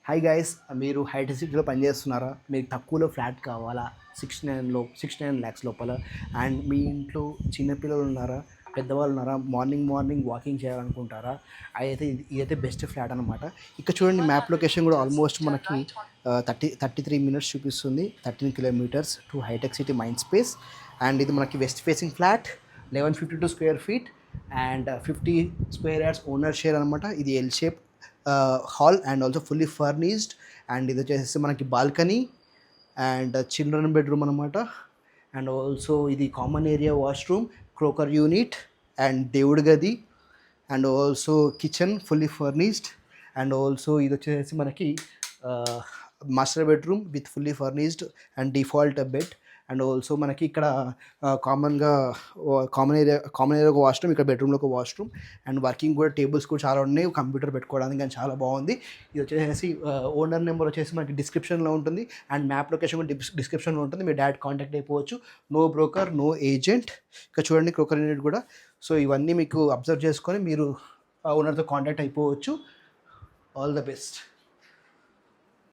Hi guys, మీరు hitech సిటీలో పనిచేస్తున్నారా? మీకు తక్కువలో ఫ్లాట్ కావాలా? 69 ల్యాక్స్ లోపల. అండ్ మీ ఇంట్లో చిన్నపిల్లలు ఉన్నారా, పెద్దవాళ్ళు ఉన్నారా, మార్నింగ్ వాకింగ్ చేయాలనుకుంటారా? ఇదైతే బెస్ట్ ఫ్లాట్ అనమాట. ఇక్కడ చూడండి, మ్యాప్ లొకేషన్ కూడా ఆల్మోస్ట్ మనకి 33 మినిట్స్ చూపిస్తుంది. 13 కిలోమీటర్స్ టు హైటెక్ సిటీ మైండ్ స్పేస్. అండ్ ఇది మనకి west facing flat, 1152 square feet and 50 square yards owner share అనమాట. ఇది L shape hall and also fully furnished. And ఇది వచ్చేసి మనకి బాల్కనీ అండ్ చిల్డ్రన్ బెడ్రూమ్ అనమాట. అండ్ ఆల్సో ఇది common area washroom, crockery unit and దేవుడి గది and also kitchen fully furnished. And also ఇది వచ్చేసి మనకి master bedroom with fully furnished and default bed. And also మనకి ఇక్కడ కామన్ ఏరియా ఒక వాష్రూమ్, ఇక్కడ బెడ్రూమ్లో ఒక వాష్రూమ్. అండ్ వర్కింగ్ కూడా టేబుల్స్ కూడా చాలా ఉన్నాయి, కంప్యూటర్ పెట్టుకోవడానికి కానీ చాలా బాగుంది. ఇది వచ్చేసి ఓనర్ నెంబర్ వచ్చేసి మనకి డిస్క్రిప్షన్లో ఉంటుంది అండ్ మ్యాప్ లొకేషన్ కూడా డిస్క్రిప్షన్లో ఉంటుంది. మీరు డైరెక్ట్ కాంటాక్ట్ అయిపోవచ్చు. No broker, no agent. ఇక్కడ చూడండి క్రోకర్ యూనిట్ కూడా. సో ఇవన్నీ మీకు అబ్జర్వ్ చేసుకొని మీరు ఓనర్తో కాంటాక్ట్ అయిపోవచ్చు. All the best.